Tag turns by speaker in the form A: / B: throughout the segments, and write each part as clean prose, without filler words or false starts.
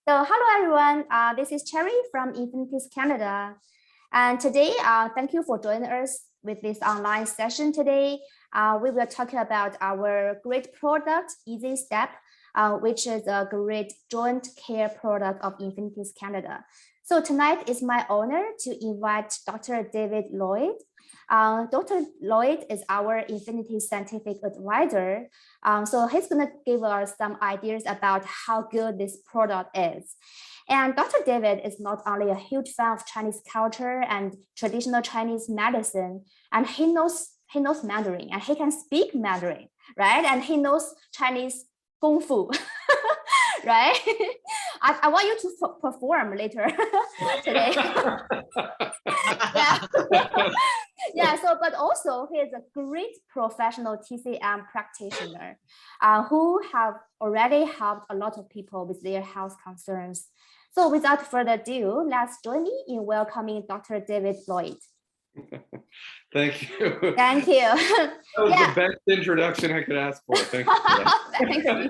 A: So hello everyone, this is Cherry from Infinities Canada. And today, thank you for joining us with this online session today. We will talk about our great product, Easy Step, which is a great joint care product of Infinities Canada. So tonight is my honor to invite Dr. David Lloyd. Dr. Lloyd is our Infinity scientific advisor. So he's going to give us some ideas about how good this product is. And Dr. David is not only a huge fan of Chinese culture and traditional Chinese medicine, and he knows Mandarin and he can speak Mandarin, right? And he knows Chinese kung fu. Right? I want you to perform later today. Yeah. Yeah, so but also he is a great professional TCM practitioner who have already helped a lot of people with their health concerns. So without further ado, let's join me in welcoming Dr. David Lloyd.
B: Thank you.
A: Thank you.
B: That was the best introduction I could ask for. Thank you.
A: Thank you.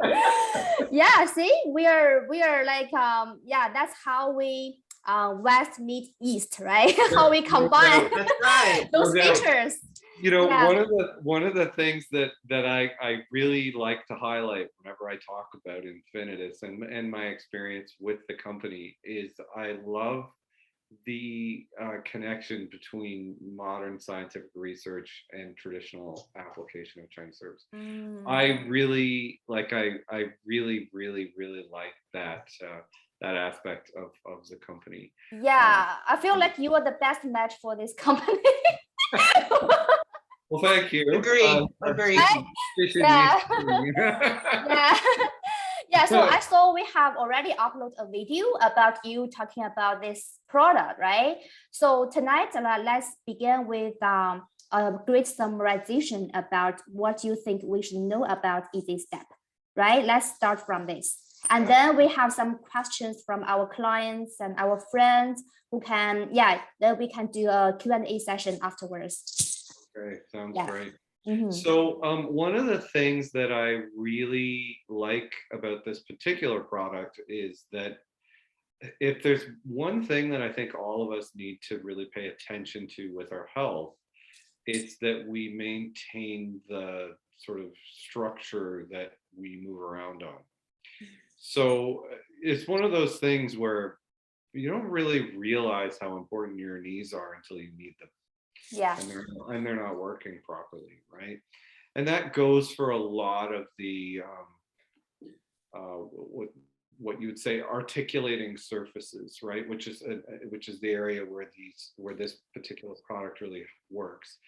A: Yeah, see, we are like that's how we West meet East, right? How we combine those features.
B: You know, one of the things that I really like to highlight whenever I talk about Infinitus and my experience with the company is I love the connection between modern scientific research and traditional application of Chinese herbs. I really like I really like that that aspect of the company.
A: Yeah, I feel like you are the best match for this company.
B: Well, thank you.
C: Agree.
A: Yeah. Yeah, so I saw we have already uploaded a video about you talking about this product, right? So tonight, let's begin with a great summarization about what you think we should know about Easy Step, right? Let's start from this. And then we have some questions from our clients and our friends who can, then we can do a Q&A session afterwards.
B: Okay, sounds great. So one of the things that I really like about this particular product is that if there's one thing that I think all of us need to really pay attention to with our health, it's that we maintain the sort of structure that we move around on. So it's one of those things where you don't really realize how important your knees are until you need them.
A: Yeah.
B: And they're not working properly, right? And that goes for a lot of the what you would say articulating surfaces, right? Which is the area where this particular product really works.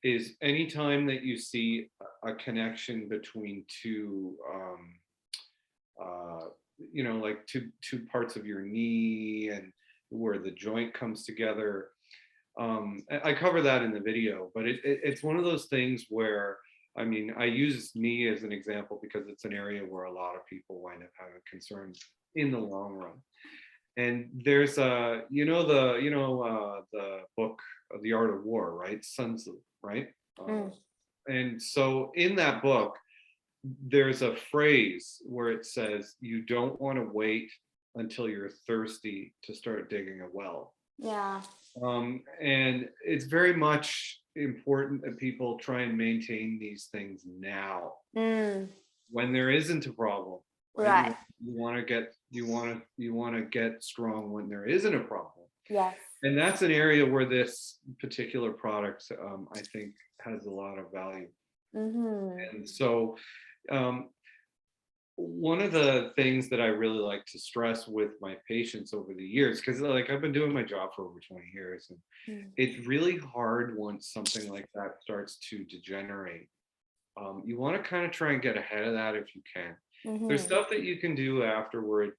B: Is anytime that you see a connection between two like two parts of your knee and where the joint comes together. I cover that in the video, but it's one of those things where, I mean, I use knee as an example because it's an area where a lot of people wind up having concerns in the long run. And there's the book The Art of War, right? Sun Tzu, right? And so in that book, there's a phrase where it says, you don't want to wait until you're thirsty to start digging a well.
A: Yeah.
B: And it's very much important that people try and maintain these things now when there isn't a problem.
A: Right.
B: You want to get strong when there isn't a problem.
A: Yes.
B: And that's an area where this particular product, I think, has a lot of value. And so one of the things that I really like to stress with my patients over the years, because like I've been doing my job for over 20 years, and it's really hard once something like that starts to degenerate. You want to kind of try and get ahead of that if you can. There's stuff that you can do afterward,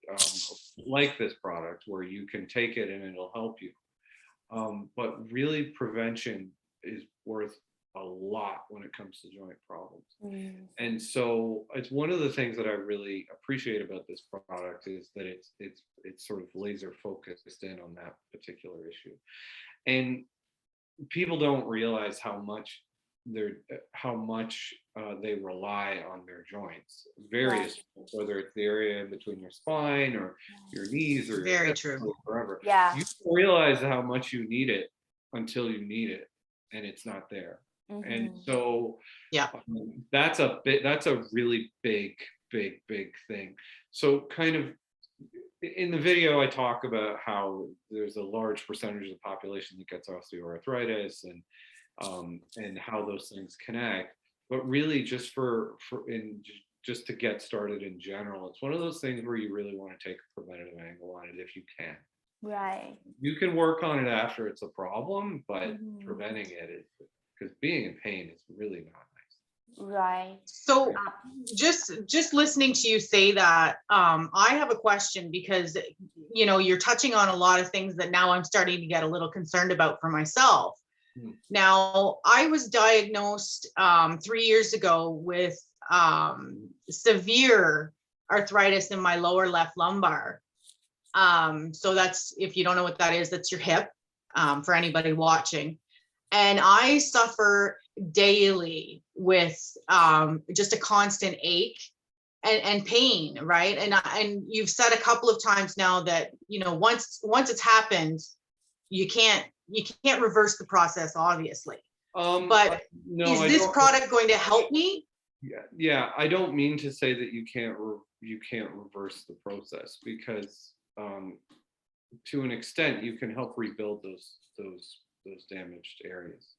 B: like this product, where you can take it and it'll help you. But really, prevention is worth a lot when it comes to joint problems. And so it's one of the things that I really appreciate about this product is that it's sort of laser focused in on that particular issue. And people don't realize how much how much they rely on their joints, various, whether it's the area in between your spine or your knees or your
C: Very
B: hips
C: true.
B: or wherever.
A: Yeah.
B: You don't realize how much you need it until you need it, and it's not there. And so
C: Yeah.
B: that's a really big thing. So kind of in the video, I talk about how there's a large percentage of the population that gets osteoarthritis, and how those things connect. But really, just just to get started in general, it's one of those things where you really want to take a preventative angle on it if you can.
A: Right.
B: You can work on it after it's a problem, but preventing it is, because being in pain is really not nice.
A: Right.
C: So just listening to you say that, I have a question, because, you know, you're touching on a lot of things that now I'm starting to get a little concerned about for myself. Now, I was diagnosed 3 years ago with severe arthritis in my lower left lumbar. So that's, if you don't know what that is, that's your hip, for anybody watching. And I suffer daily with just a constant ache and pain, right? And you've said a couple of times now that, you know, once it's happened, you can't reverse the process, obviously. But
B: no,
C: is this product going to help me?
B: Yeah, I don't mean to say that you can't reverse the process, because to an extent you can help rebuild those damaged areas.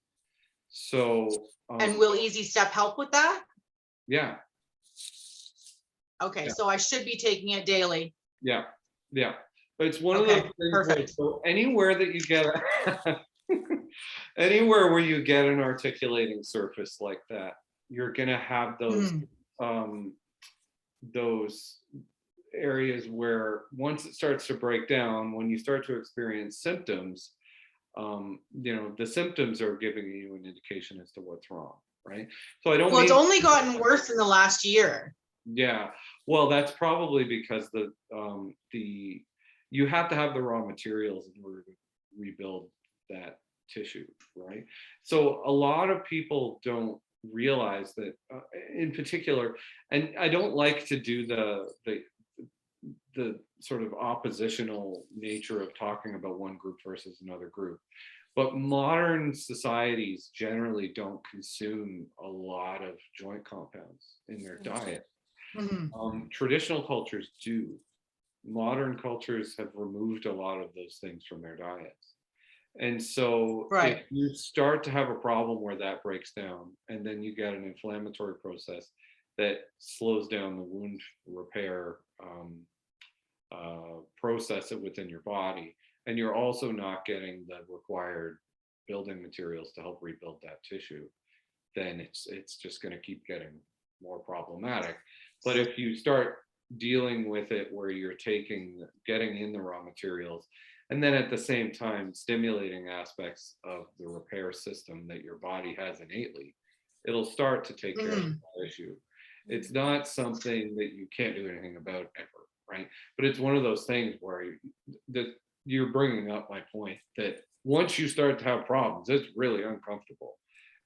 B: So
C: And will Easy Step help with that?
B: Yeah.
C: Okay, so I should be taking it daily.
B: Yeah. But it's one of those things where, so anywhere that you get anywhere where you get an articulating surface like that, you're gonna have those areas where, once it starts to break down, when you start to experience symptoms, you know, the symptoms are giving you an indication as to what's wrong, right? So I don't.
C: Well, it's only gotten worse in the last year.
B: Yeah, well, that's probably because you have to have the raw materials in order to rebuild that tissue, right? So a lot of people don't realize that, in particular, and I don't like to do the sort of oppositional nature of talking about one group versus another group, but modern societies generally don't consume a lot of joint compounds in their diet. Traditional cultures do. Modern cultures have removed a lot of those things from their diets. And so if you start to have a problem where that breaks down, and then you get an inflammatory process that slows down the wound repair process within your body, and you're also not getting the required building materials to help rebuild that tissue, then it's just going to keep getting more problematic. But if you start dealing with it where you're getting in the raw materials, and then at the same time stimulating aspects of the repair system that your body has innately, it'll start to take care of the issue. It's not something that you can't do anything about ever, right? But it's one of those things where you're bringing up my point that once you start to have problems, it's really uncomfortable,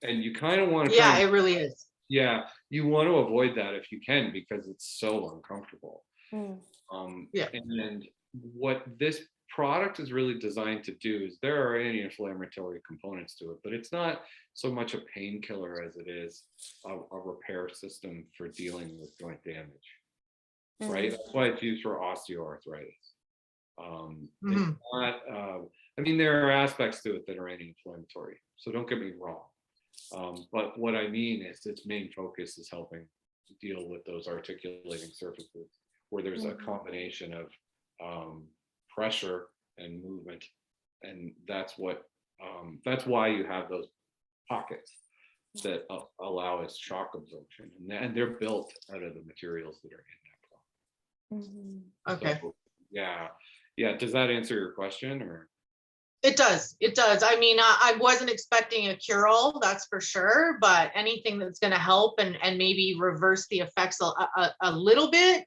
B: and you kind of want to.
C: Yeah, it really is.
B: Yeah, you want to avoid that if you can, because it's so uncomfortable. And what this product is really designed to do is, there are anti-inflammatory components to it, but it's not so much a painkiller as it is a repair system for dealing with joint damage, right? That's why it's used for osteoarthritis. It's not, I mean, there are aspects to it that are anti-inflammatory, so don't get me wrong. But what I mean is, its main focus is helping deal with those articulating surfaces where there's a combination of pressure and movement, and that's why you have those pockets that allow its shock absorption, and they're built out of the materials that are in that product.
C: Okay.
B: So, yeah. Does that answer your question, or?
C: It does. I mean, I wasn't expecting a cure-all, that's for sure, but anything that's going to help and maybe reverse the effects a little bit,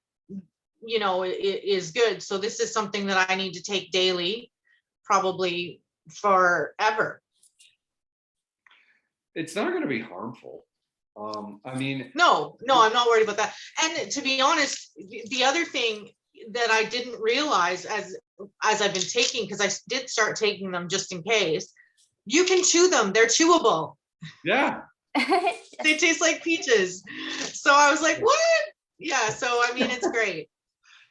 C: you know, is good. So this is something that I need to take daily, probably forever.
B: it's not going to be harmful. I mean,
C: No, I'm not worried about that. And to be honest, the other thing that I didn't realize as I've been taking, because I did start taking them just in case, you can chew them. They're chewable.
B: yeah,
C: They taste like peaches. So I was like, what? Yeah. So I mean, it's great.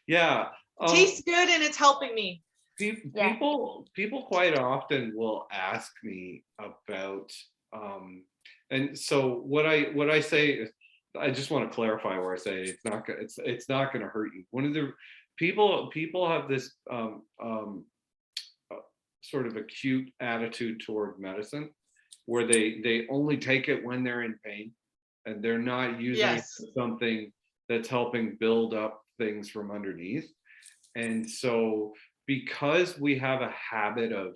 B: yeah.
C: It tastes good and it's helping me.
A: Yeah.
B: People quite often will ask me about, and so what I say is, I just want to clarify where I say it's not going to hurt you. One of the people have this sort of acute attitude toward medicine, where they only take it when they're in pain, and they're not using it for something that's helping build up things from underneath. And so, because we have a habit of,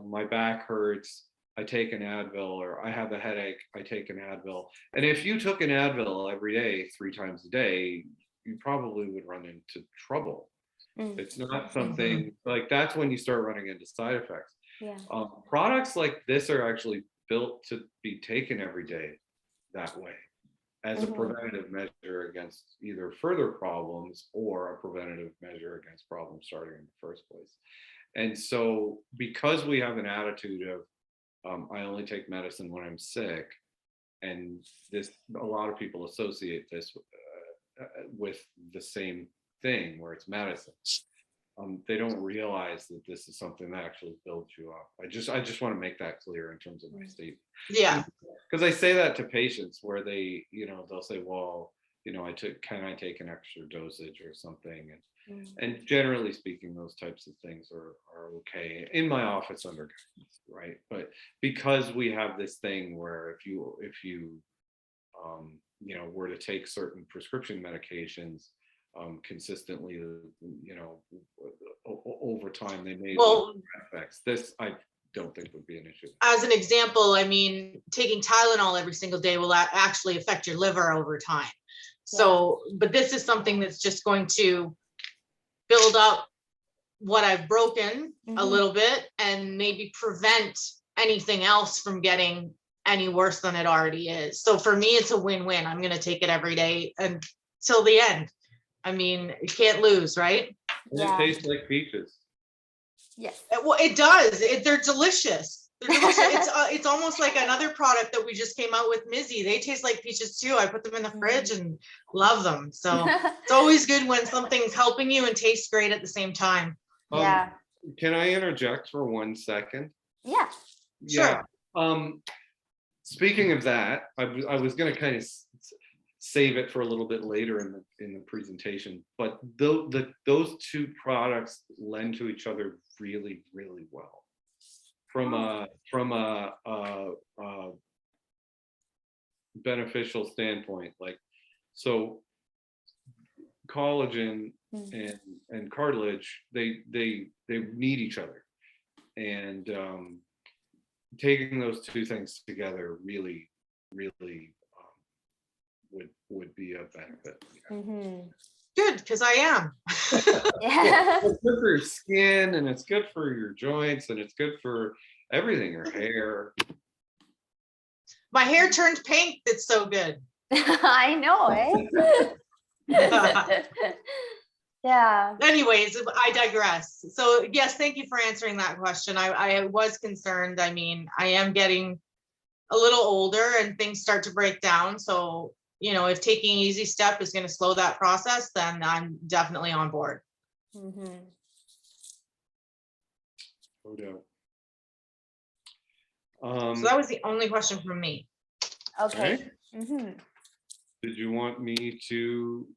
B: my back hurts, I take an Advil, or I have a headache, I take an Advil. And if you took an Advil every day, 3 times a day, you probably would run into trouble. It's not something like, that's when you start running into side effects.
A: Yeah.
B: Products like this are actually built to be taken every day that way, as a preventative measure against either further problems, or a preventative measure against problems starting in the first place. And so, because we have an attitude of, I only take medicine when I'm sick, and a lot of people associate this with the same thing, where it's medicine. They don't realize that this is something that actually builds you up. I just want to make that clear in terms of my statement.
C: Yeah.
B: Because I say that to patients, where they, they'll say, well, can I take an extra dosage or something? And generally speaking, those types of things are okay in my office under guidance, right? But because we have this thing where if you were to take certain prescription medications consistently, over time, they may lead to effects. This, I don't think, would be an issue.
C: As an example, I mean, taking Tylenol every single day will actually affect your liver over time. So, but this is something that's just going to build up what I've broken a little bit, and maybe prevent anything else from getting any worse than it already is. So for me, it's a win-win. I'm going to take it every day until the end. I mean, you can't lose, right?
B: It tastes like peaches.
A: Yes.
C: Well, it does. They're delicious. They're delicious. It's almost like another product that we just came out with, Mizzy. They taste like peaches too. I put them in the fridge and love them. So it's always good when something's helping you and tastes great at the same time.
A: Yeah.
B: Can I interject for 1 second?
A: Yeah.
B: Yeah. Sure. Speaking of that, I was going to kind of save it for a little bit later in the presentation, but those two products lend to each other really, really well from a beneficial standpoint. Like, so collagen and cartilage, they need each other, and taking those two things together really would be a benefit.
C: Good, because I am.
A: Yeah.
B: It's good for your skin, and it's good for your joints, and it's good for everything, your hair.
C: My hair turned pink. It's so good.
A: I know, eh? Yeah.
C: Anyways, I digress. So yes, thank you for answering that question. I was concerned. I mean, I am getting a little older and things start to break down. So, if taking easy step is going to slow that process, then I'm definitely on board.
B: No doubt.
C: So that was the only question from me.
A: Okay.
B: Right. Did you want me to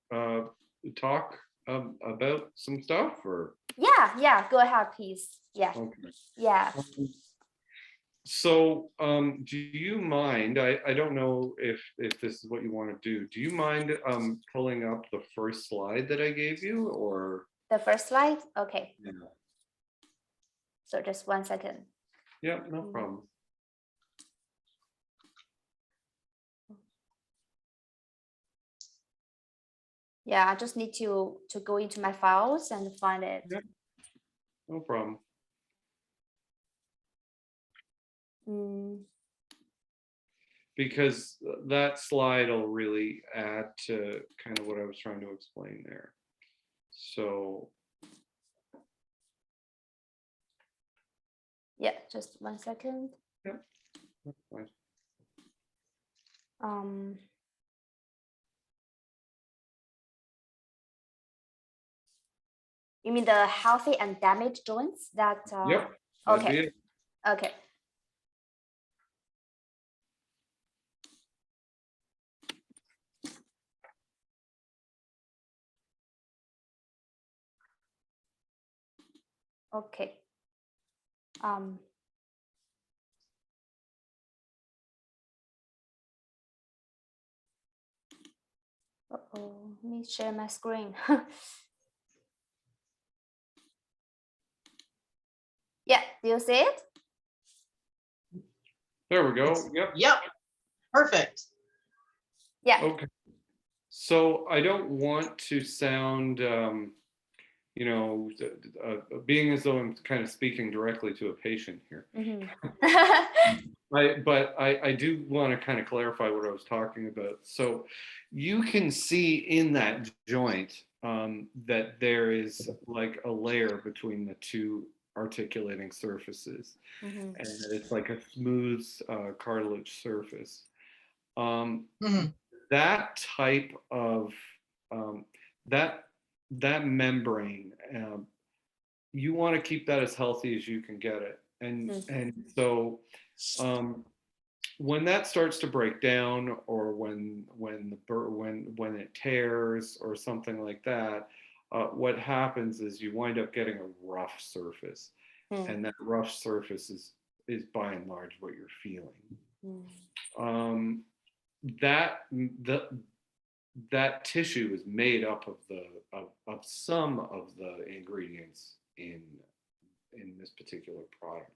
B: talk about some stuff, or?
A: Yeah. Go ahead, please. Yeah.
B: Okay.
A: Yeah.
B: So, do you mind? I don't know if this is what you want to do. Do you mind pulling up the first slide that I gave you, or?
A: The first slide? Okay.
B: Yeah.
A: So just 1 second.
B: Yeah, no problem.
A: Yeah, I just need to go into my files and find it.
B: Yeah, no problem. because that slide will really add to kind of what I was trying to explain there. So
A: Yeah, just 1 second.
B: yeah, that's fine.
A: You mean the healthy and damaged joints that?
B: Yep. That'd be
A: Okay.
B: it.
A: Okay. Okay. Uh-oh, let me share my screen. Yeah, do you see it?
B: There we go. Yep.
C: Yep. Perfect.
A: Yeah.
B: Okay. So I don't want to sound, you know, being as though I'm kind of speaking directly to a patient here. But I do want to kind of clarify what I was talking about. So you can see in that joint that there is like a layer between the two articulating surfaces, and that it's like a smooth cartilage surface. That type of that membrane, you want to keep that as healthy as you can get it, and so when that starts to break down, or when it tears or something like that, what happens is you wind up getting a rough surface, and that rough surface is by and large what you're feeling. That tissue is made up of some of the ingredients in this particular product.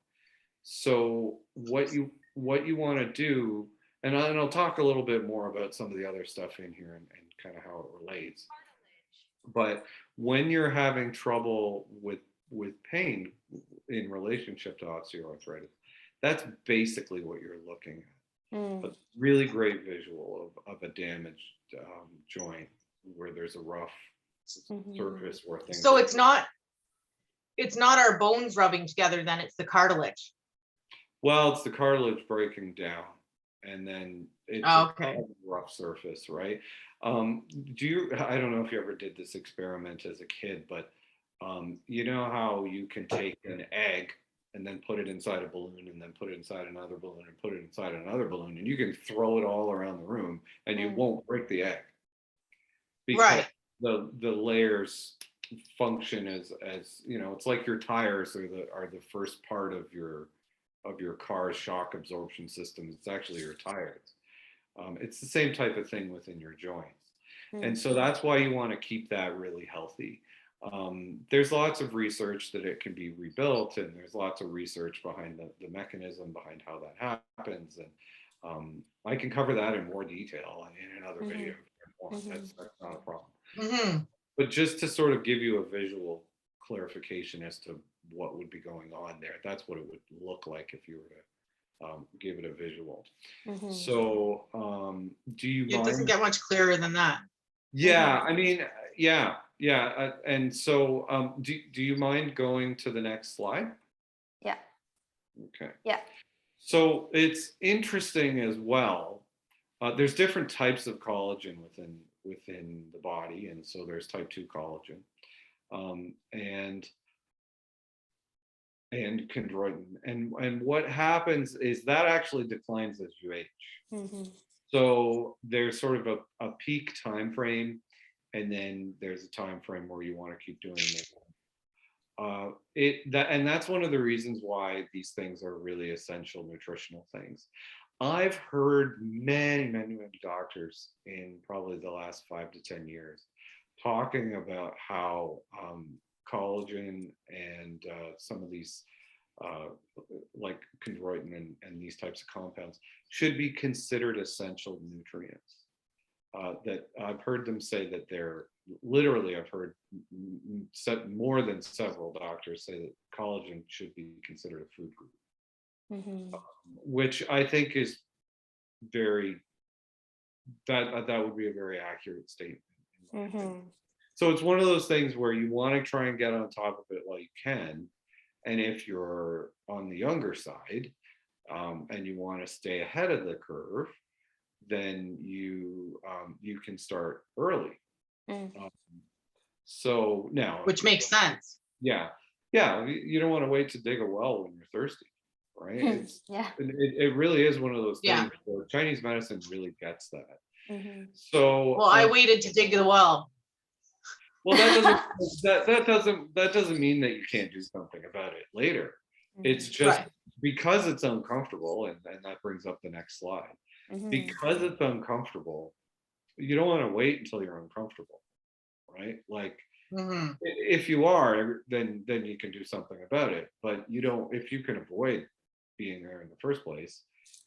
B: So what you want to do, and I'll talk a little bit more about some of the other stuff in here and kind of how it relates. But when you're having trouble with pain in relationship to osteoarthritis, that's basically what you're looking at. A really great visual of a damaged joint where there's a rough surface where things.
C: So it's not our bones rubbing together, then it's the cartilage.
B: Well, it's the cartilage breaking down, and then it's
C: okay.
B: a rough surface, right? I don't know if you ever did this experiment as a kid, but you know how you can take an egg and then put it inside a balloon, and then put it inside another balloon, and put it inside another balloon, and you can throw it all around the room, and you won't break the egg, because the layers function as you know, it's like your tires are the first part of your car's shock absorption system. It's actually your tires. It's the same type of thing within your joints. And so that's why you want to keep that really healthy. There's lots of research that it can be rebuilt, and there's lots of research behind the mechanism behind how that happens. And I can cover that in more detail in another video. That's not a problem. But just to sort of give you a visual clarification as to what would be going on there, that's what it would look like if you were to give it a visual. So do you mind?
C: It doesn't get much clearer than that.
B: Yeah, I mean, yeah. And so do you mind going to the next slide?
A: Yeah.
B: Okay.
A: Yeah.
B: So it's interesting as well. There's different types of collagen within the body, and so there's type 2 collagen, and chondroitin, and what happens is that actually declines as you age. So there's sort of a peak time frame, and then there's a time frame where you want to keep doing it. And that's one of the reasons why these things are really essential nutritional things. I've heard many doctors in probably the last 5 to 10 years talking about how collagen and some of these like chondroitin and these types of compounds should be considered essential nutrients. That I've heard them say that they're literally, I've heard more than several doctors say that collagen should be considered a food group. Which I think is very that would be a very accurate statement. In my opinion.
A: Mm-hmm.
B: So it's one of those things where you want to try and get on top of it while you can, and if you're on the younger side, and you want to stay ahead of the curve, then you can start early.
A: Mm.
B: Um, so now,
C: which makes sense.
B: yeah, yeah, you don't want to wait to dig a well when you're thirsty, right?
A: Yeah.
B: It really is one of those
C: Yeah.
B: things where Chinese medicine really gets that.
A: Mm-hmm.
B: So
C: Well, I waited to dig the well.
B: well, that doesn't mean that you can't do something about it later. It's just
C: Right.
B: because it's uncomfortable, and that brings up the next slide.
A: Mm-hmm.
B: Because it's uncomfortable, you don't want to wait until you're uncomfortable, right? Like
C: Mhm.
B: if you are, then you can do something about it. But you don't, if you can avoid being there in the first place,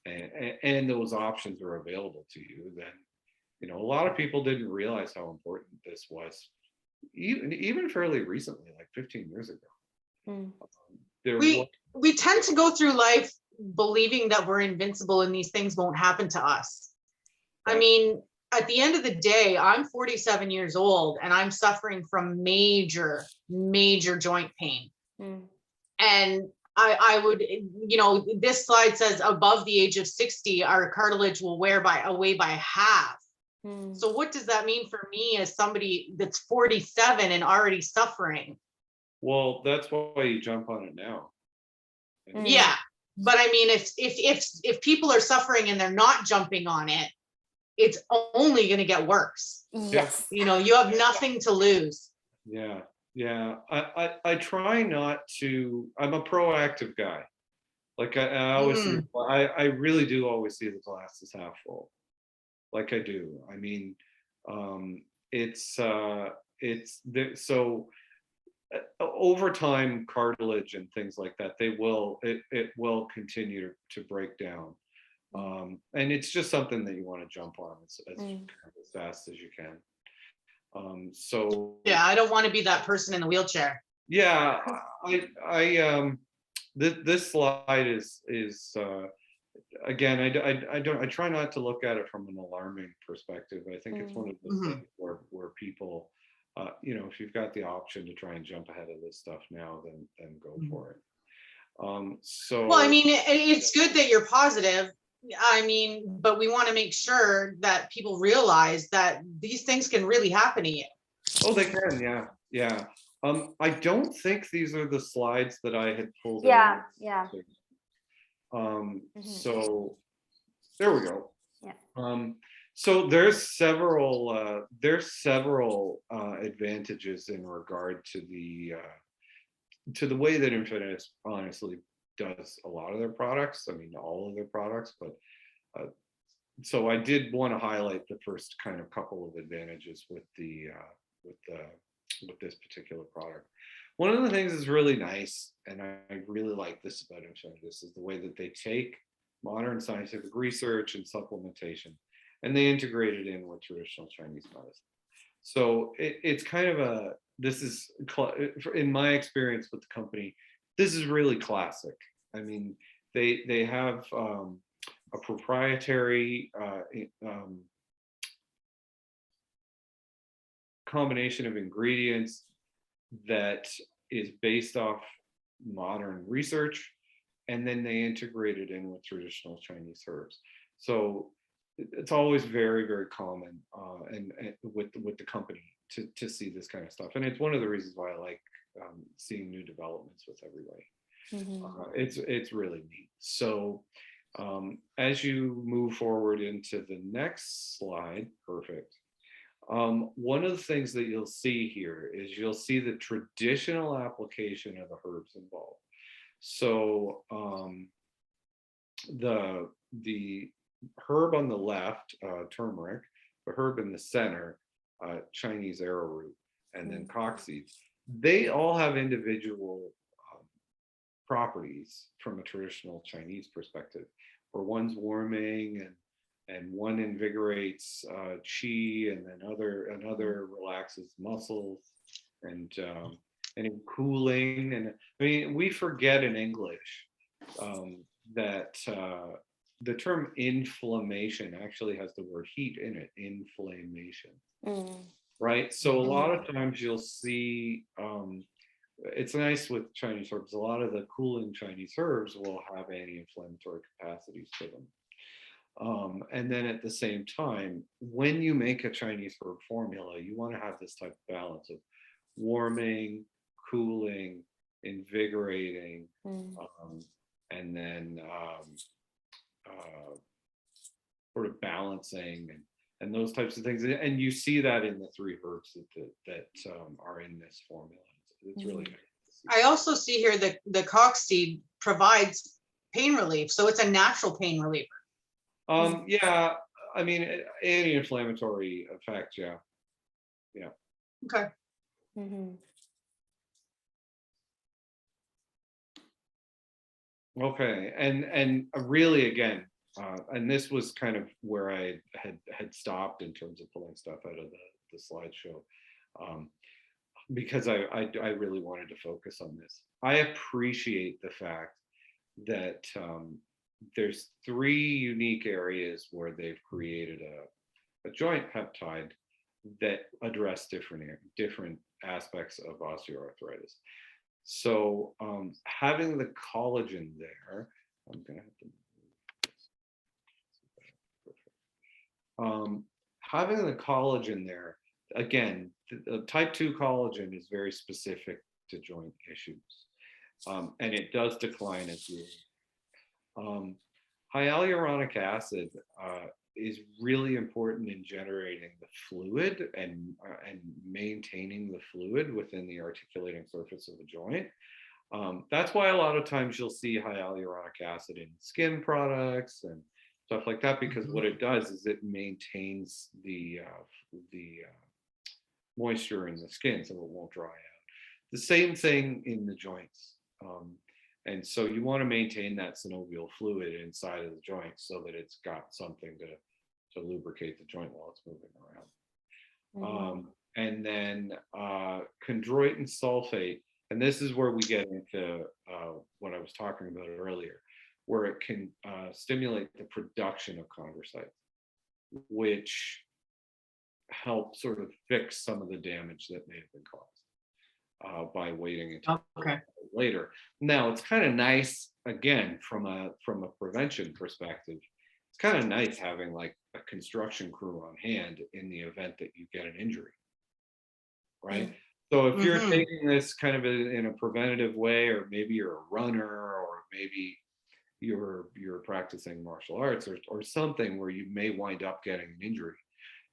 B: and those options are available to you, then a lot of people didn't realize how important this was, even fairly recently, like 15 years ago.
A: Mm.
B: There was,
C: We tend to go through life believing that we're invincible and these things won't happen to us. I
B: Right.
C: mean, at the end of the day, I'm 47 years old and I'm suffering from major joint pain.
A: Mm.
C: And I would, this slide says above the age of 60, our cartilage will wear away by half.
A: Mm.
C: So what does that mean for me as somebody that's 47 and already suffering?
B: well, that's why you jump on it now.
A: Mm.
C: Yeah, but I mean, if people are suffering and they're not jumping on it, it's only going to get worse.
A: Yes.
C: You have nothing to lose.
B: Yeah, yeah. I try not to. I'm a proactive guy. Like I always see. I really do always see the glass as half full. Like I do. I mean, it's so over time, cartilage and things like that, it will continue to break down. And it's just something that you want to jump on as fast as you can. So
C: Yeah, I don't want to be that person in the wheelchair.
B: yeah, this slide is again, I try not to look at it from an alarming perspective. I think it's one of those things where people, if you've got the option to try and jump ahead of this stuff now, then go for it. So
C: Well, I mean, it's good that you're positive. I mean, but we want to make sure that people realize that these things can really happen to you.
B: oh, they can, yeah. I don't think these are the slides that I had pulled.
A: Yeah, yeah.
B: So there we go.
A: Yeah.
B: So there's several advantages in regard to the way that Infinus honestly does a lot of their products. I mean, all of their products, but so I did want to highlight the first kind of couple of advantages with this particular product. One of the things that's really nice, and I really like this about Infinus, is the way that they take modern scientific research and supplementation, and they integrate it in with traditional Chinese medicine. So it's kind of this is, in my experience with the company, this is really classic. I mean, they have a proprietary combination of ingredients that is based off modern research, and then they integrate it in with traditional Chinese herbs. So it's always very, very common and with the company to see this kind of stuff, and it's one of the reasons why I like seeing new developments with everybody. It's really neat. So as you move forward into the next slide, perfect. One of the things that you'll see here is you'll see the traditional application of the herbs involved. So the herb on the left, turmeric, the herb in the center, Chinese arrowroot, and then cockseeds, they all have individual properties from a traditional Chinese perspective, where one's warming and one invigorates qi, and then another relaxes muscles, and in cooling. And I mean, we forget in English that the term inflammation actually has the word heat in it, inflammation, right? So a lot of times you'll see, it's nice with Chinese herbs, a lot of the cooling Chinese herbs will have anti-inflammatory capacities to them. And then at the same time, when you make a Chinese herb formula, you want to have this type of balance of warming, cooling, invigorating, and then sort of balancing and those types of things. And you see that in the three herbs that are in this formula. It's really nice.
C: I also see here that the cock seed provides pain relief, so it's a natural pain reliever.
B: Yeah, I mean, anti-inflammatory effect, yeah.
C: Okay.
B: Okay, and really, again, and this was kind of where I had stopped in terms of pulling stuff out of the slideshow, because I really wanted to focus on this. I appreciate the fact that there's three unique areas where they've created a joint peptide that address different aspects of osteoarthritis. So having the collagen there, I'm gonna have to having the collagen there, again, the type 2 collagen is very specific to joint issues, and it does decline as you hyaluronic acid is really important in generating the fluid and maintaining the fluid within the articulating surface of a joint. That's why a lot of times you'll see hyaluronic acid in skin products and stuff like that, because what it does is it maintains the moisture in the skin so it won't dry out. The same thing in the joints. And so you want to maintain that synovial fluid inside of the joint so that it's got something to lubricate the joint while it's moving around. And then chondroitin sulfate, and this is where we get into what I was talking about earlier, where it can stimulate the production of chondrocytes, which help sort of fix some of the damage that may have been caused by waiting until later. Now it's kind of nice, again, from a prevention perspective, it's kind of nice having like a construction crew on hand in the event that you get an injury, right? So if you're taking this kind of in a preventative way, or maybe you're a runner, or maybe you're practicing martial arts or something where you may wind up getting an injury,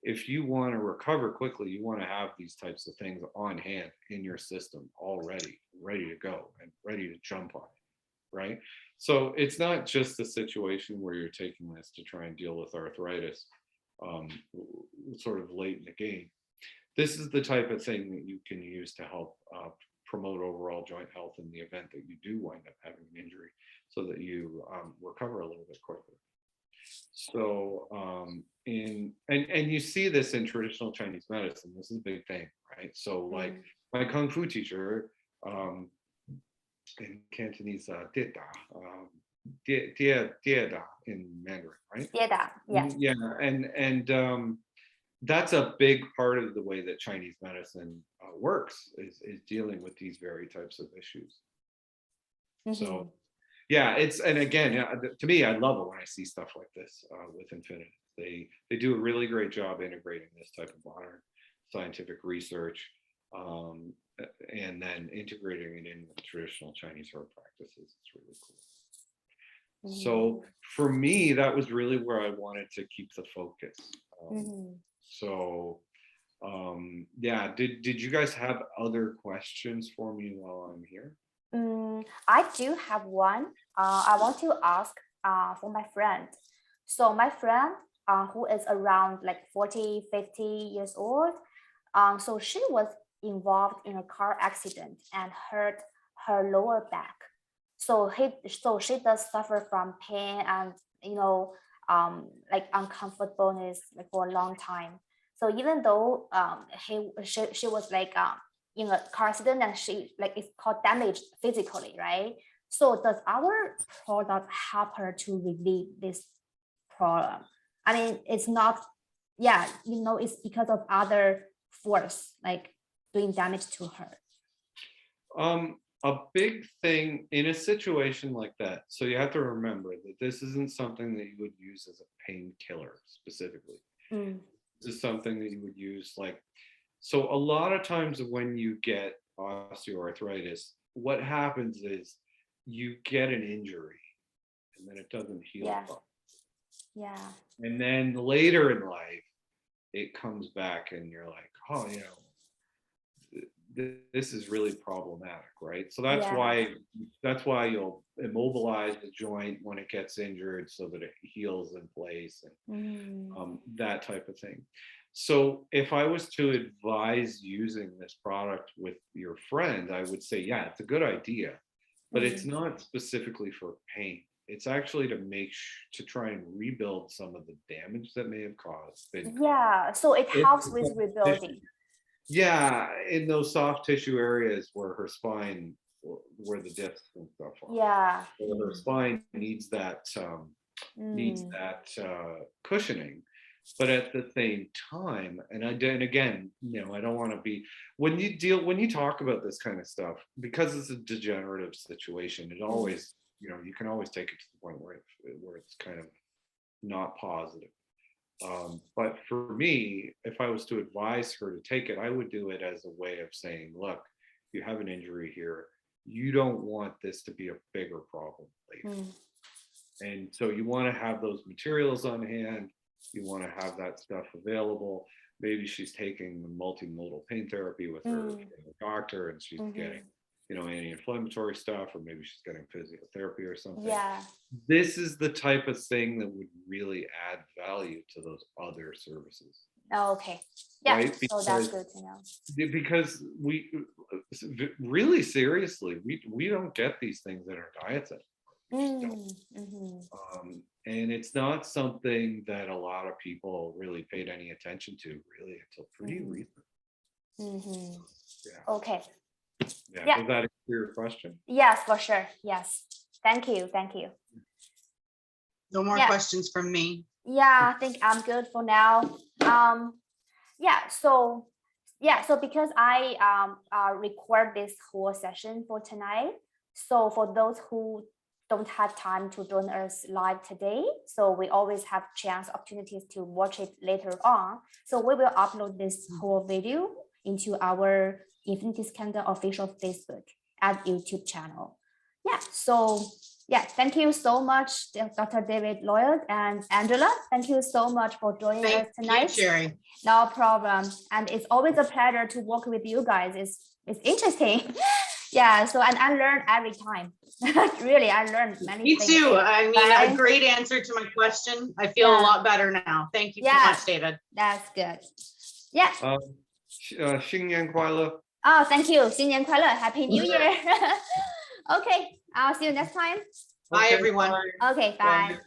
B: if you want to recover quickly, you want to have these types of things on hand in your system already, ready to go and ready to jump on it, right? So it's not just a situation where you're taking this to try and deal with arthritis sort of late in the game. This is the type of thing that you can use to help promote overall joint health in the event that you do wind up having an injury, so that you recover a little bit quicker. So and you see this in traditional Chinese medicine. This is a big thing, right? So like my kung fu teacher in Cantonese, dieda in Mandarin, right?
A: Dieda, yes.
B: Yeah, and that's a big part of the way that Chinese medicine works, is dealing with these very types of issues. So yeah, and again, to me, I love it when I see stuff like this with Infinity. They do a really great job integrating this type of modern scientific research, and then integrating it in with traditional Chinese herb practices. It's really cool. So for me, that was really where I wanted to keep the focus. So yeah, did you guys have other questions for me while I'm here?
A: I do have one. I want to ask for my friend. So my friend who is around like 40, 50 years old, so she was involved in a car accident and hurt her lower back. So she does suffer from pain and like uncomfortableness like for a long time. So even though she was like in a car accident and she like it's called damage physically, right? So does our product help her to relieve this problem? I mean, it's not, yeah, it's because of other force like doing damage to her.
B: A big thing in a situation like that, so you have to remember that this isn't something that you would use as a painkiller specifically. This is something that you would use so a lot of times when you get osteoarthritis, what happens is you get an injury and then it doesn't heal properly.
A: Yeah.
B: And then later in life, it comes back and you're like, oh, this is really problematic, right? So that's why you'll immobilize the joint when it gets injured so that it heals in place and that type of thing. So if I was to advise using this product with your friend, I would say, yeah, it's a good idea, but it's not specifically for pain. It's actually to try and rebuild some of the damage that may have caused.
A: Yeah, so it helps with rebuilding.
B: Yeah, in those soft tissue areas where her spine, where the discs and stuff are.
A: Yeah.
B: Where her spine needs that cushioning. But at the same time, and again, I don't want to be, when you talk about this kind of stuff, because it's a degenerative situation, it always, you can always take it to the point where it's kind of not positive. But for me, if I was to advise her to take it, I would do it as a way of saying, look, you have an injury here. You don't want this to be a bigger problem later. And so you want to have those materials on hand. You want to have that stuff available. Maybe she's taking multimodal pain therapy with her doctor and she's getting, anti-inflammatory stuff, or maybe she's getting physiotherapy or something.
A: Yeah.
B: This is the type of thing that would really add value to those other services.
A: Oh, okay. Yeah.
B: Right?
A: So that's good to know.
B: Because we really seriously, we don't get these things in our diets anymore. And it's not something that a lot of people really paid any attention to really until pretty recent. Yeah.
A: Okay.
B: Yeah. Does that answer your question?
A: Yes, for sure. Yes. Thank you.
C: No more questions from me.
A: Yeah, I think I'm good for now. So because I record this whole session for tonight, so for those who don't have time to join us live today, so we always have opportunities to watch it later on. So we will upload this whole video into our Infinities Canada official Facebook and YouTube channel. Yeah, so thank you so much, Dr. David Lloyd and Angela. Thank you so much for joining us tonight.
C: Thank you, Sherry.
A: No problem. And it's always a pleasure to work with you guys. It's interesting. Yeah, so and I learn every time. Really, I learned many things.
C: Me too. I mean, a great answer to my question. I feel a lot better now. Thank you so much, David.
A: That's good. Yeah.
B: 新年快乐.
A: Oh, thank you. 新年快乐. Happy New Year. Okay, I'll see you next time.
C: Bye, everyone.
A: Okay, bye.